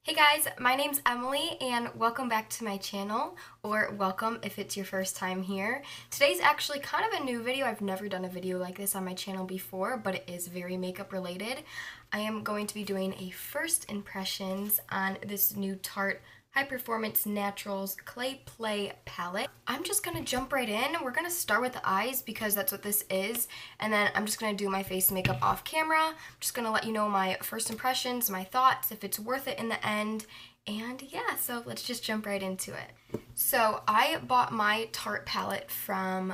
Hey guys, my name's Emily and welcome back to my channel, or welcome if it's your first time here. Today's actually kind of a new video. I've never done a video like this on my channel before, but it is very makeup related. I am going to be doing a first impressions on this new Tarte High Performance Naturals Clay Play palette. I'm just gonna jump right in. We're gonna start with the eyes because that's what this is, and then I'm just gonna do my face makeup off camera. I'm just gonna let you know my first impressions, my thoughts, if it's worth it in the end, and yeah, so let's just jump right into it. So I bought my Tarte palette from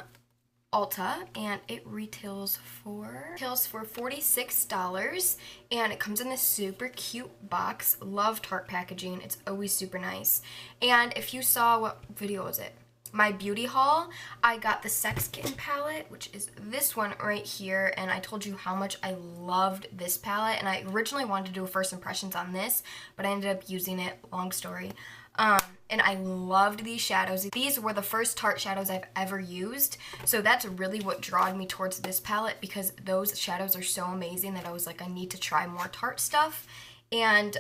Ulta and it retails for $46 and it comes in this super cute box. Love Tarte packaging. It's always super nice. And if you saw, what video was it? My beauty haul, I got the Sex Kitten palette, which is this one right here, and I told you how much I loved this palette, and I originally wanted to do a first impressions on this, but I ended up using it, long story. And I loved these shadows. These were the first Tarte shadows I've ever used, so that's really what drawed me towards this palette, because those shadows are so amazing that I was like, I need to try more Tarte stuff, and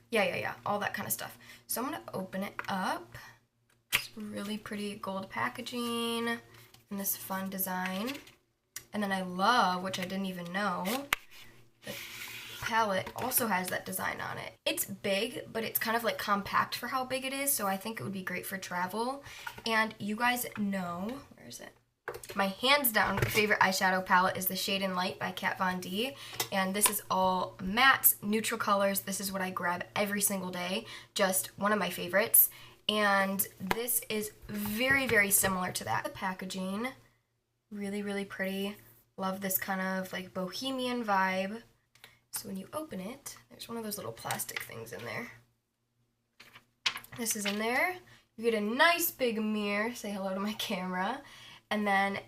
yeah, all that kind of stuff. So I'm gonna open it up. It's really pretty gold packaging and this fun design. And then I love, which I didn't even know, the palette also has that design on it. It's big, but it's kind of like compact for how big it is, so I think it would be great for travel. And you guys know, where is it? My hands down favorite eyeshadow palette is the Shade and Light by Kat Von D, and this is all mattes, neutral colors. This is what I grab every single day, just one of my favorites, and this is very, very similar to that. The packaging, really, really pretty. Love this kind of like bohemian vibe. So when you open it, there's one of those little plastic things in there. This is in there. You get a nice big mirror, say hello to my camera. And then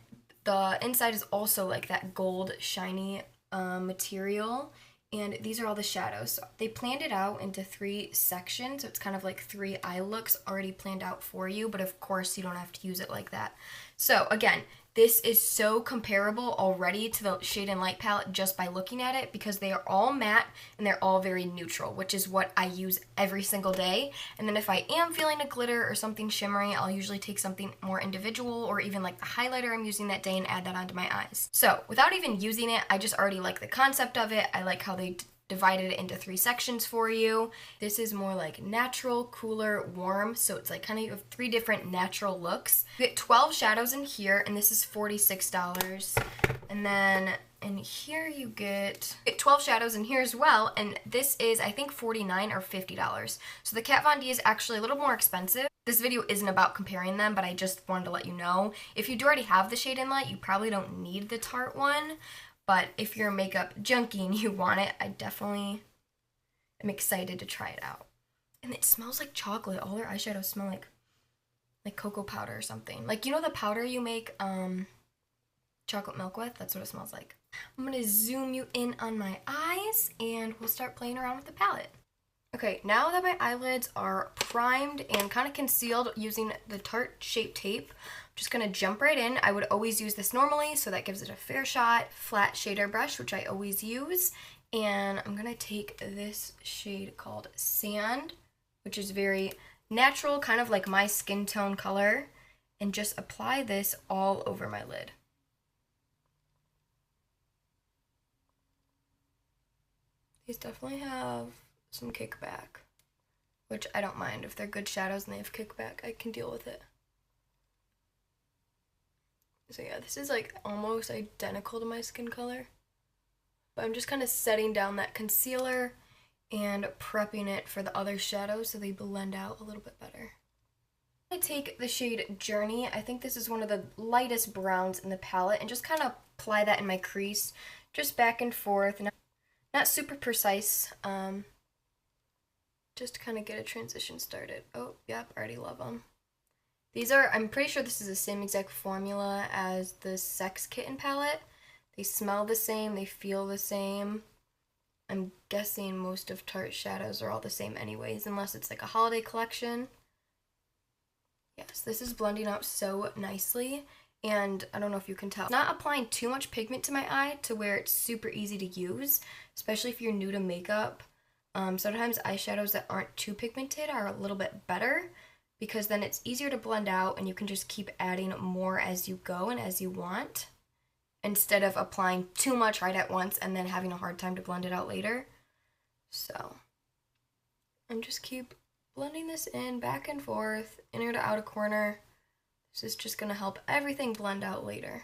the inside is also like that gold shiny material, and these are all the shadows. So they planned it out into 3 sections, so it's kind of like 3 eye looks already planned out for you, but of course you don't have to use it like that. So again, this is so comparable already to the Shade and Light palette just by looking at it, because they are all matte and they're all very neutral, which is what I use every single day. And then if I am feeling a glitter or something shimmery, I'll usually take something more individual, or even like the highlighter I'm using that day, and add that onto my eyes. So without even using it, I just already like the concept of it. I like how they divided it into 3 sections for you. This is more like natural, cooler, warm, so it's like kind of you have 3 different natural looks. You get 12 shadows in here, and this is $46. And then in here you get 12 shadows in here as well, and this is I think $49 or $50. So the Kat Von D is actually a little more expensive. This video isn't about comparing them, but I just wanted to let you know. If you do already have the Shade and Light, you probably don't need the Tarte one. But if you're a makeup junkie and you want it, I definitely am excited to try it out. And it smells like chocolate. All their eyeshadows smell like cocoa powder or something. Like, you know the powder you make chocolate milk with? That's what it smells like. I'm going to zoom you in on my eyes, and we'll start playing around with the palette. Okay, now that my eyelids are primed and kind of concealed using the Tarte Shape Tape, I'm just going to jump right in. I would always use this normally, so that gives it a fair shot. Flat shader brush, which I always use. And I'm going to take this shade called Sand, which is very natural, kind of like my skin tone color, and just apply this all over my lid. These definitely have some kickback, which I don't mind. If they're good shadows and they have kickback, I can deal with it. So yeah, this is like almost identical to my skin color, but I'm just kind of setting down that concealer and prepping it for the other shadows so they blend out a little bit better. I take the shade Journey. I think this is one of the lightest browns in the palette, and just kind of apply that in my crease, just back and forth. Not super precise, just to kind of get a transition started. Oh, yep, already love them. These are, I'm pretty sure this is the same exact formula as the Sex Kitten palette. They smell the same, they feel the same. I'm guessing most of Tarte shadows are all the same anyways, unless it's like a holiday collection. Yes, this is blending out so nicely, and I don't know if you can tell. Not applying too much pigment to my eye to where it's super easy to use, especially if you're new to makeup. Sometimes eyeshadows that aren't too pigmented are a little bit better because then it's easier to blend out and you can just keep adding more as you go and as you want instead of applying too much right at once and then having a hard time to blend it out later. So I'm just keep blending this in back and forth, inner to outer corner. This is just going to help everything blend out later.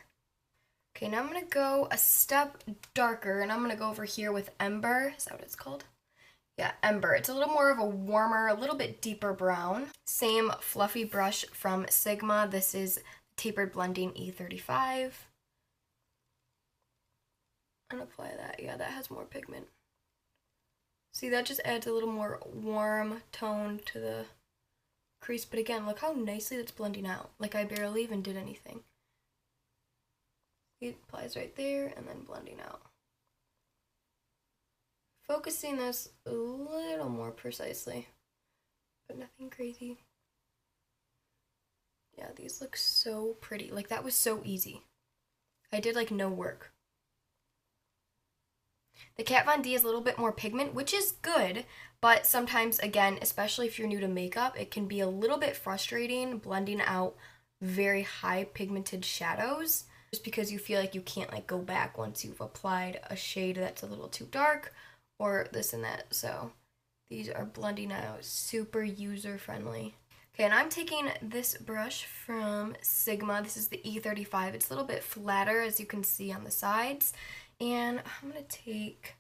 Okay, now I'm going to go a step darker and I'm going to go over here with Ember. Is that what it's called? Yeah, Ember. It's a little more of a warmer, a little bit deeper brown. Same fluffy brush from Sigma. This is Tapered Blending E35. And apply that. Yeah, that has more pigment. See, that just adds a little more warm tone to the crease. But again, look how nicely that's blending out. Like I barely even did anything. It applies right there and then blending out. Focusing this a little more precisely, but nothing crazy. Yeah, these look so pretty. Like that was so easy. I did like no work. The Kat Von D is a little bit more pigment, which is good, but sometimes, again, especially if you're new to makeup, it can be a little bit frustrating blending out very high pigmented shadows just because you feel like you can't like go back once you've applied a shade that's a little too dark or this and that. So these are blending out super user friendly. Okay, and I'm taking this brush from Sigma. This is the E35. It's a little bit flatter as you can see on the sides. And I think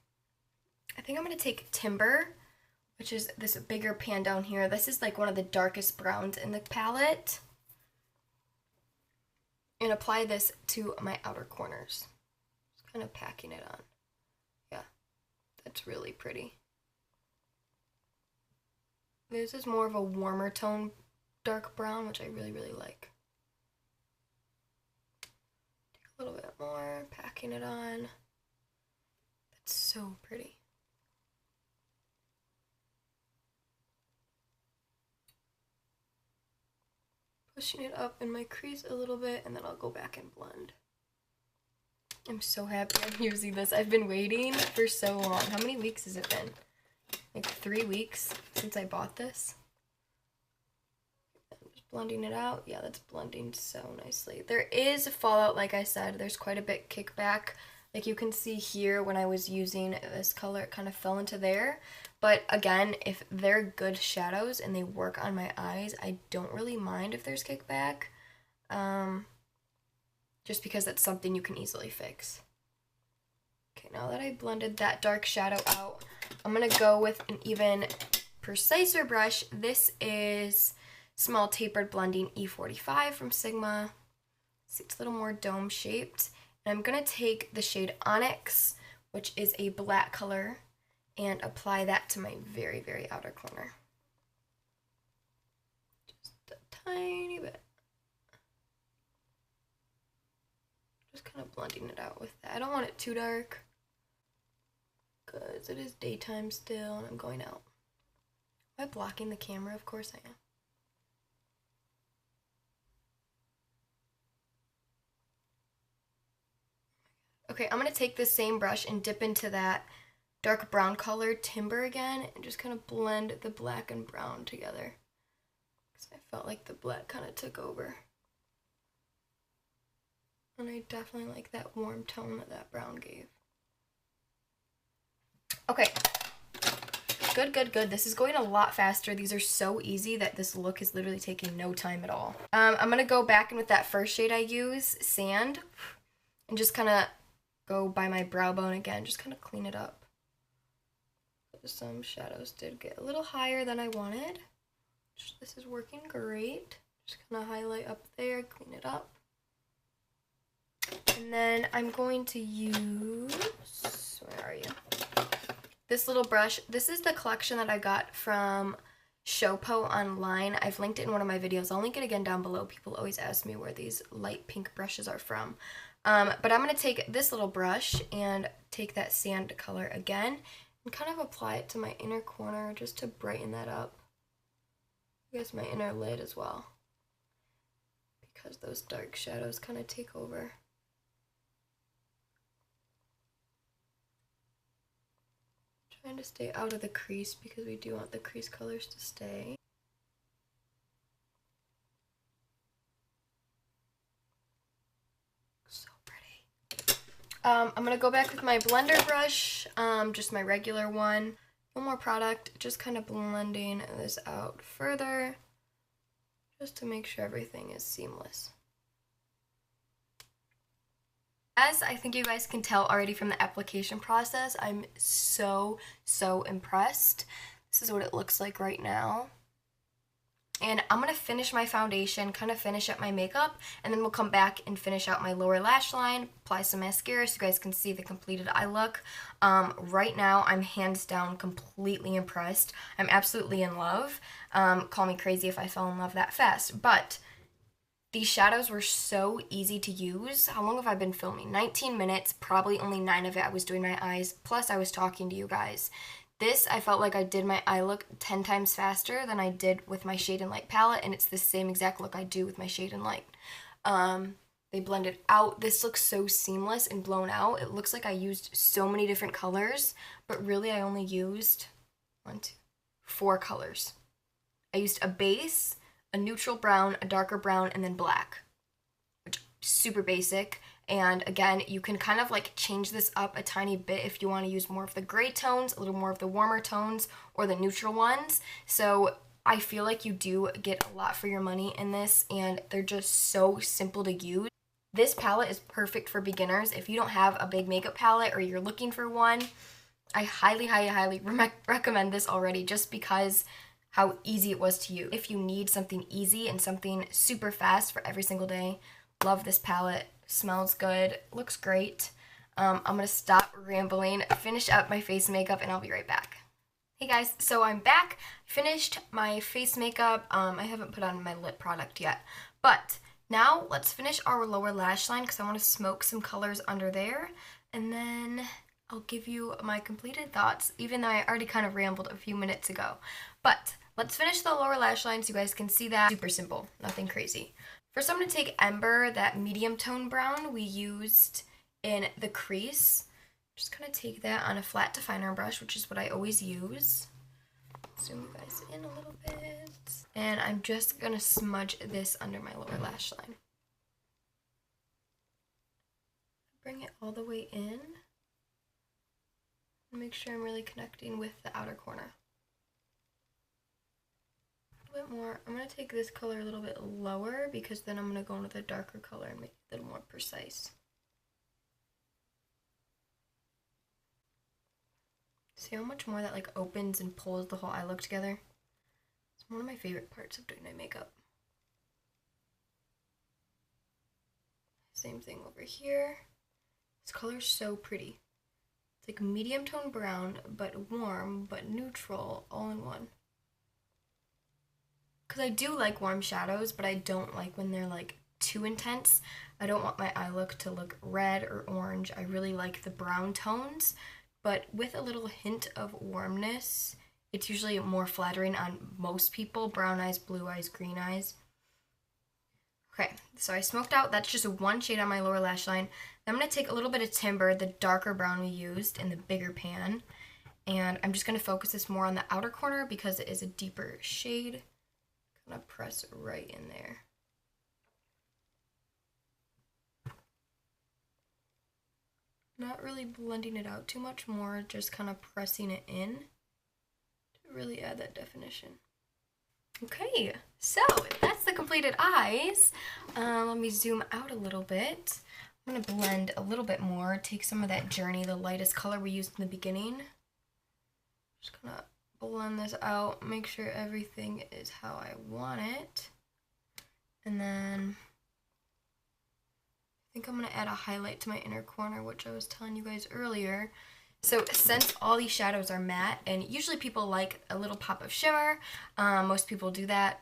I'm gonna take Timber, which is this bigger pan down here. This is like one of the darkest browns in the palette. And apply this to my outer corners. Just kind of packing it on. Yeah, that's really pretty. This is more of a warmer tone dark brown, which I really, really like. Take a little bit more, packing it on. That's so pretty. Pushing it up in my crease a little bit, and then I'll go back and blend. I'm so happy I'm using this. I've been waiting for so long. How many weeks has it been? Like 3 weeks since I bought this. I'm just blending it out. Yeah, that's blending so nicely. There is fallout, like I said. There's quite a bit kickback. Like you can see here when I was using this color, it kind of fell into there. But again, if they're good shadows and they work on my eyes, I don't really mind if there's kickback. Just because that's something you can easily fix. Okay, now that I blended that dark shadow out, I'm going to go with an even preciser brush. This is Small Tapered Blending E45 from Sigma. See, it's a little more dome shaped. And I'm going to take the shade Onyx, which is a black color, and apply that to my very, very outer corner. Just a tiny bit. Just kind of blending it out with that. I don't want it too dark because it is daytime still and I'm going out. Am I blocking the camera? Of course I am. Okay, I'm going to take this same brush and dip into that dark brown color Timber again and just kind of blend the black and brown together. Because I felt like the black kind of took over. And I definitely like that warm tone that that brown gave. Okay. Good, good, good. This is going a lot faster. These are so easy that this look is literally taking no time at all. I'm going to go back in with that first shade I use, Sand, and just kind of go by my brow bone again. Just kind of clean it up. Some shadows did get a little higher than I wanted. This is working great. Just kind of highlight up there, clean it up. And then I'm going to use, where are you? This little brush. This is the collection that I got from Showpo online. I've linked it in one of my videos. I'll link it again down below. People always ask me where these light pink brushes are from. But I'm going to take this little brush and take that sand color again and kind of apply it to my inner corner just to brighten that up. I guess my inner lid as well, because those dark shadows kind of take over. Trying to stay out of the crease because we do want the crease colors to stay. So pretty. I'm gonna go back with my blender brush, just my regular one. One more product, just kind of blending this out further, just to make sure everything is seamless. As I think you guys can tell already from the application process, I'm so impressed. This is what it looks like right now. And I'm going to finish my foundation, kind of finish up my makeup, and then we'll come back and finish out my lower lash line, apply some mascara so you guys can see the completed eye look. Right now, I'm hands down completely impressed. I'm absolutely in love. Call me crazy if I fell in love that fast, but these shadows were so easy to use. How long have I been filming? 19 minutes, probably only 9 of it I was doing my eyes, plus I was talking to you guys. This, I felt like I did my eye look 10 times faster than I did with my Shade and Light palette, and it's the same exact look I do with my Shade and Light. They blended out. This looks so seamless and blown out. It looks like I used so many different colors, but really I only used 4 colors. I used a base, a neutral brown, a darker brown, and then black, which is super basic. And again, you can kind of like change this up a tiny bit if you want to use more of the gray tones, a little more of the warmer tones, or the neutral ones. So I feel like you do get a lot for your money in this, and they're just so simple to use. This palette is perfect for beginners. If you don't have a big makeup palette or you're looking for one, I highly recommend this already, just because how easy it was to use. If you need something easy and something super fast for every single day, love this palette. Smells good, looks great. I'm gonna stop rambling, finish up my face makeup, and I'll be right back. Hey guys, so I'm back. Finished my face makeup. I haven't put on my lip product yet, but now let's finish our lower lash line because I want to smoke some colors under there, and then I'll give you my completed thoughts, even though I already kind of rambled a few minutes ago. But let's finish the lower lash line so you guys can see that. Super simple, nothing crazy. First, I'm going to take Ember, that medium tone brown we used in the crease. Just going to take that on a flat definer brush, which is what I always use. Zoom you guys in a little bit. And I'm just going to smudge this under my lower lash line. Bring it all the way in. And make sure I'm really connecting with the outer corner. Bit more. I'm going to take this color a little bit lower because then I'm going to go into the darker color and make it a little more precise. See how much more that like opens and pulls the whole eye look together? It's one of my favorite parts of doing my makeup. Same thing over here. This color's so pretty. It's like medium tone brown, but warm, but neutral, all in one. Because I do like warm shadows, but I don't like when they're like too intense. I don't want my eye look to look red or orange. I really like the brown tones, but with a little hint of warmness, it's usually more flattering on most people. Brown eyes, blue eyes, green eyes. Okay, so I smoked out. That's just one shade on my lower lash line. I'm going to take a little bit of Timber, the darker brown we used in the bigger pan, and I'm just going to focus this more on the outer corner because it is a deeper shade. I'm going to press right in there. Not really blending it out too much, more just kind of pressing it in to really add that definition. Okay, so that's the completed eyes. Let me zoom out a little bit. I'm going to blend a little bit more, take some of that Journey, the lightest color we used in the beginning. Just going to blend this out, make sure everything is how I want it. And then I think I'm going to add a highlight to my inner corner, which I was telling you guys earlier. So since all these shadows are matte, and usually people like a little pop of shimmer, most people do that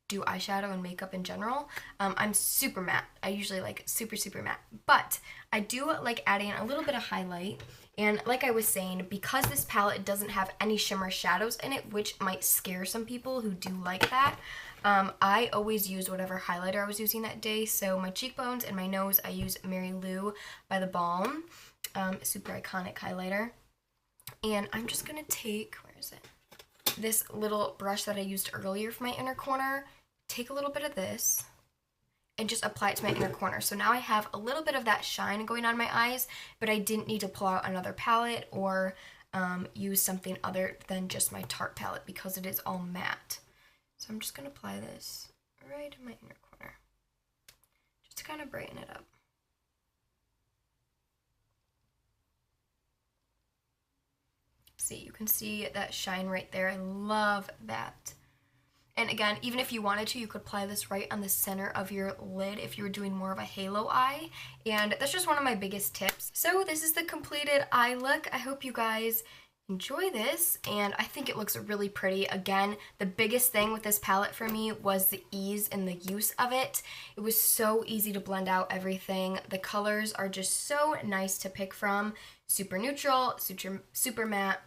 do eyeshadow and makeup in general. I'm super matte. I usually like super matte, but I do like adding a little bit of highlight. And like I was saying, because this palette doesn't have any shimmer shadows in it, which might scare some people who do like that, I always use whatever highlighter I was using that day. So my cheekbones and my nose, I use Mary Lou by The Balm, super iconic highlighter. And I'm just gonna take, where is it? This little brush that I used earlier for my inner corner, take a little bit of this, and just apply it to my inner corner. So now I have a little bit of that shine going on my eyes, but I didn't need to pull out another palette or use something other than just my Tarte palette because it is all matte. So I'm just gonna apply this right in my inner corner, just to kind of brighten it up. See, you can see that shine right there. I love that. And again, even if you wanted to, you could apply this right on the center of your lid if you were doing more of a halo eye. And that's just one of my biggest tips. So this is the completed eye look. I hope you guys enjoy this, and I think it looks really pretty. Again, the biggest thing with this palette for me was the ease in the use of it. It was so easy to blend out everything. The colors are just so nice to pick from. Super neutral, super matte.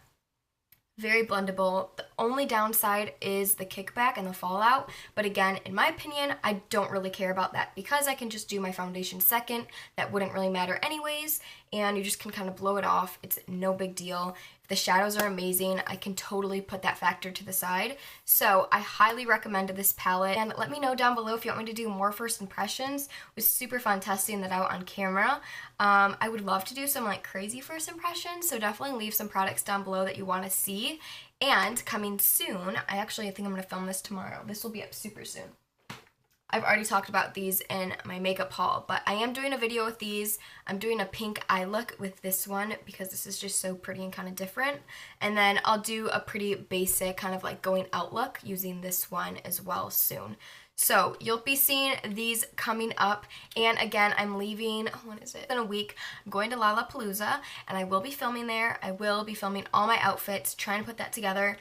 Very blendable. The only downside is the kickback and the fallout, but again, in my opinion, I don't really care about that because I can just do my foundation second. That wouldn't really matter anyways, and you just can kind of blow it off. It's no big deal. If the shadows are amazing, I can totally put that factor to the side. So I highly recommend this palette, and let me know down below if you want me to do more first impressions. It was super fun testing that out on camera. I would love to do some like crazy first impressions, so definitely leave some products down below that you want to see. And coming soon, I think I'm going to film this tomorrow. This will be up super soon. I've already talked about these in my makeup haul, but I am doing a video with these. I'm doing a pink eye look with this one because this is just so pretty and kind of different. And then I'll do a pretty basic kind of like going out look using this one as well soon. So you'll be seeing these coming up, and again, I'm leaving, when is it? In a week. I'm going to Lollapalooza, and I will be filming there. I will be filming all my outfits, trying to put that together,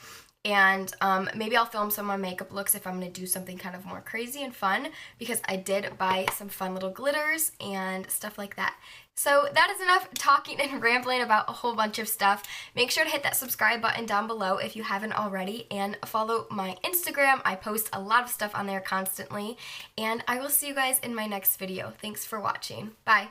and maybe I'll film some of my makeup looks if I'm going to do something kind of more crazy and fun, because I did buy some fun little glitters and stuff like that. So that is enough talking and rambling about a whole bunch of stuff. Make sure to hit that subscribe button down below if you haven't already, and follow my Instagram. I post a lot of stuff on there constantly, and I will see you guys in my next video. Thanks for watching. Bye.